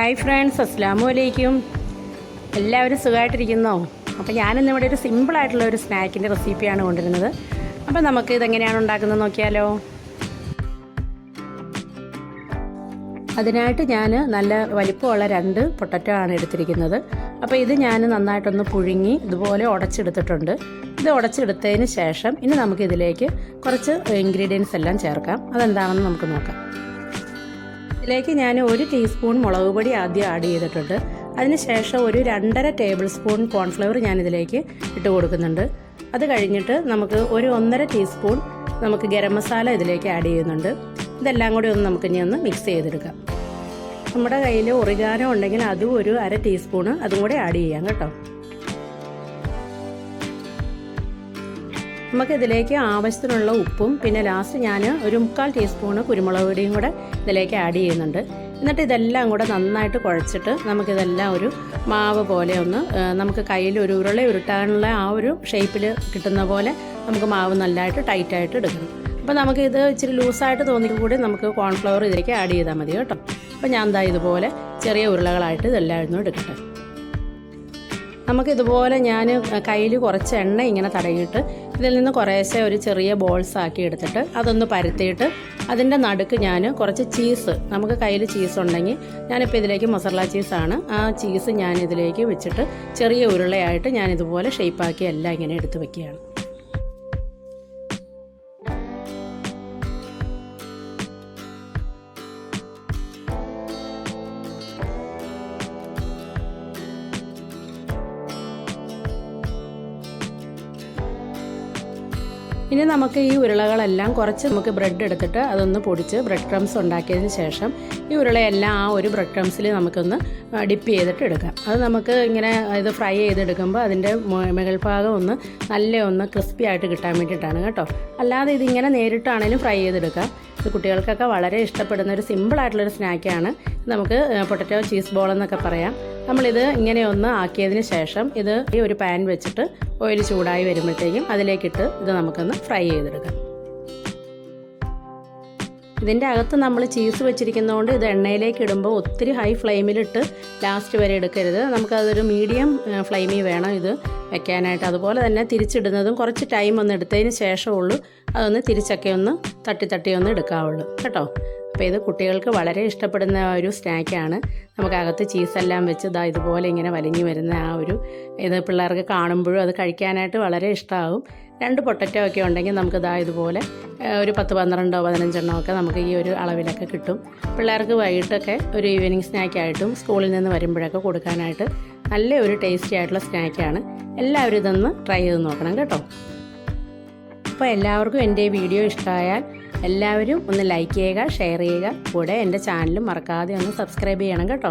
Hi friends, അസ്സലാമു അലൈക്കും. എല്ലാവരും സുഖമായിട്ടിരിക്കുന്നോ? അപ്പോൾ ഞാനിന്നിവിടെ ഒരു സിമ്പിളായിട്ടുള്ള ഒരു സ്നാക്കിൻ്റെ റെസിപ്പിയാണ് കൊണ്ടുവരുന്നത്. അപ്പോൾ നമുക്ക് ഇതെങ്ങനെയാണ് ഉണ്ടാക്കുന്നത് നോക്കിയാലോ. അതിനായിട്ട് ഞാൻ നല്ല വലിപ്പമുള്ള 2 പൊട്ടറ്റോ ആണ് എടുത്തിരിക്കുന്നത്. അപ്പോൾ ഇത് ഞാൻ നന്നായിട്ടൊന്ന് പുഴുങ്ങി ഇതുപോലെ ഉടച്ചെടുത്തിട്ടുണ്ട്. ഇത് ഉടച്ചെടുത്തതിന് ശേഷം ഇനി നമുക്കിതിലേക്ക് കുറച്ച് ഇൻഗ്രീഡിയൻസ് എല്ലാം ചേർക്കാം. അതെന്താണെന്ന് നമുക്ക് നോക്കാം. ഇതിലേക്ക് ഞാൻ 1 ടീസ്പൂൺ മുളക് പൊടി ആദ്യം ആഡ് ചെയ്തിട്ടുണ്ട്. അതിനുശേഷം ഒരു 2.5 ടേബിൾ സ്പൂൺ കോൺഫ്ലവർ ഞാനിതിലേക്ക് ഇട്ട് കൊടുക്കുന്നുണ്ട്. അത് കഴിഞ്ഞിട്ട് നമുക്ക് ഒരു 1.5 ടീസ്പൂൺ നമുക്ക് ഗരം മസാല ഇതിലേക്ക് ആഡ് ചെയ്യുന്നുണ്ട്. ഇതെല്ലാം കൂടി നമുക്ക് ഇനി ഒന്ന് മിക്സ് ചെയ്തെടുക്കാം. നമ്മുടെ കയ്യിൽ ഒറിഗാനോ ഉണ്ടെങ്കിൽ അതും ഒരു 1/2 ടീസ്പൂൺ അതും കൂടി ആഡ് ചെയ്യാം കേട്ടോ. നമുക്കിതിലേക്ക് ആവശ്യത്തിനുള്ള ഉപ്പും പിന്നെ ലാസ്റ്റ് ഞാൻ ഒരു 3/4 ടീസ്പൂൺ കുരുമുളക് പൊടിയും കൂടെ ഇതിലേക്ക് ആഡ് ചെയ്യുന്നുണ്ട്. എന്നിട്ട് ഇതെല്ലാം കൂടെ നന്നായിട്ട് കുഴച്ചിട്ട് നമുക്കിതെല്ലാം ഒരു മാവ് പോലെ ഒന്ന് നമുക്ക് കയ്യിൽ ഒരു ഉരുള ഉരുട്ടാനുള്ള ആ ഒരു ഷേപ്പിൽ കിട്ടുന്ന പോലെ നമുക്ക് മാവ് നല്ലതായിട്ട് ടൈറ്റായിട്ട് എടുക്കണം. അപ്പോൾ നമുക്കിത് ഇച്ചിരി ലൂസായിട്ട് തോന്നിക്കും കൂടി നമുക്ക് കോൺഫ്ലവർ ഇതിലേക്ക് ആഡ് ചെയ്താൽ മതി കേട്ടോ. അപ്പോൾ ഞാൻ എന്താ ഇതുപോലെ ചെറിയ ഉരുളകളായിട്ട് ഇതെല്ലാം ഒന്നും എടുക്കട്ടെ. നമുക്കിതുപോലെ ഞാൻ കയ്യിൽ കുറച്ച് എണ്ണ ഇങ്ങനെ തടയിട്ട് ഇതിൽ നിന്ന് കുറേശ്ശെ ഒരു ചെറിയ ബോൾസ് ആക്കി എടുത്തിട്ട് അതൊന്ന് പരത്തിയിട്ട് അതിൻ്റെ നടുക്ക് ഞാൻ കുറച്ച് ചീസ്, നമുക്ക് കയ്യിൽ ചീസ് ഉണ്ടെങ്കിൽ ഞാനിപ്പോൾ ഇതിലേക്ക് മൊസറല്ല ചീസാണ്, ആ ചീസ് ഞാൻ ഇതിലേക്ക് വെച്ചിട്ട് ചെറിയ ഉരുളയായിട്ട് ഞാൻ ഇതുപോലെ ഷേപ്പാക്കി എല്ലാം ഇങ്ങനെ എടുത്ത് വയ്ക്കുകയാണ്. ഇനി നമുക്ക് ഈ ഉരുളകളെല്ലാം കുറച്ച് നമുക്ക് ബ്രെഡ് എടുത്തിട്ട് അതൊന്ന് പൊടിച്ച് ബ്രെഡ് ക്രംസ് ഉണ്ടാക്കിയതിന് ശേഷം ഈ ഉരുളയെല്ലാം ആ ഒരു ബ്രെഡ് ക്രംസിൽ നമുക്കൊന്ന് ഡിപ്പ് ചെയ്തിട്ട് എടുക്കാം. അത് നമുക്ക് ഇങ്ങനെ ഇത് ഫ്രൈ ചെയ്തെടുക്കുമ്പോൾ അതിൻ്റെ മുകൾ ഭാഗം ഒന്ന് ക്രിസ്പി ആയിട്ട് കിട്ടാൻ വേണ്ടിയിട്ടാണ് കേട്ടോ. അല്ലാതെ ഇതിങ്ങനെ നേരിട്ടാണെങ്കിലും ഫ്രൈ ചെയ്തെടുക്കാം. ഇത് കുട്ടികൾക്കൊക്കെ വളരെ ഇഷ്ടപ്പെടുന്ന ഒരു സിമ്പിളായിട്ടുള്ളൊരു സ്നാക്കാണ്. നമുക്ക് പൊട്ടറ്റോ ചീസ് ബോൾ എന്നൊക്കെ പറയാം. നമ്മളിത് ഇങ്ങനെ ഒന്ന് ആക്കിയതിന് ശേഷം ഇത് ഈ ഒരു പാൻ വെച്ചിട്ട് ഓയിൽ ചൂടായി വരുമ്പോഴത്തേക്കും അതിലേക്കിട്ട് ഇത് നമുക്കൊന്ന് ഫ്രൈ ചെയ്തെടുക്കാം. ഇതിൻ്റെ അകത്ത് നമ്മൾ ചീസ് വെച്ചിരിക്കുന്നതുകൊണ്ട് ഇത് എണ്ണയിലേക്ക് ഇടുമ്പോൾ ഒത്തിരി ഹൈ ഫ്ലെയിമിലിട്ട് ലാസ്റ്റ് വരെ എടുക്കരുത്. നമുക്കതൊരു മീഡിയം ഫ്ലെയിമിൽ വേണം ഇത് വെക്കാനായിട്ട്. അതുപോലെ തന്നെ തിരിച്ചിടുന്നതും കുറച്ച് ടൈം ഒന്ന് എടുത്തതിന് ശേഷമുള്ളൂ അതൊന്ന് തിരിച്ചൊക്കെ ഒന്ന് തട്ടി ഒന്ന് എടുക്കാവുള്ളൂ കേട്ടോ. അപ്പോൾ ഇത് കുട്ടികൾക്ക് വളരെ ഇഷ്ടപ്പെടുന്ന ഒരു സ്നാക്കാണ്. നമുക്കകത്ത് ചീസെല്ലാം വെച്ച് ഇതുപോലെ ഇങ്ങനെ വലിഞ്ഞു വരുന്ന ആ ഒരു ഇത് പിള്ളേർക്ക് കാണുമ്പോഴും അത് കഴിക്കാനായിട്ട് വളരെ ഇഷ്ടമാകും. 2 പൊട്ടറ്റോ ഒക്കെ ഉണ്ടെങ്കിൽ നമുക്ക് ഇതുപോലെ ഒരു 10-12 15 ഒക്കെ നമുക്ക് ഈ ഒരു അളവിലൊക്കെ കിട്ടും. പിള്ളേർക്ക് വൈകിട്ടൊക്കെ ഒരു ഈവനിങ് സ്നാക്കായിട്ടും സ്കൂളിൽ നിന്ന് വരുമ്പോഴൊക്കെ കൊടുക്കാനായിട്ട് നല്ല ഒരു ടേസ്റ്റി ആയിട്ടുള്ള സ്നാക്കാണ്. എല്ലാവരും ഇതൊന്ന് ട്രൈ ചെയ്ത് നോക്കണം കേട്ടോ. അപ്പോൾ എല്ലാവർക്കും എൻ്റെ വീഡിയോ ഇഷ്ടമായാൽ എല്ലാവരും ഒന്ന് ലൈക്ക് ചെയ്യുക, ഷെയർ ചെയ്യുക. കൂടെ എൻ്റെ ചാനലും മറക്കാതെ ഒന്ന് സബ്സ്ക്രൈബ് ചെയ്യണം കേട്ടോ.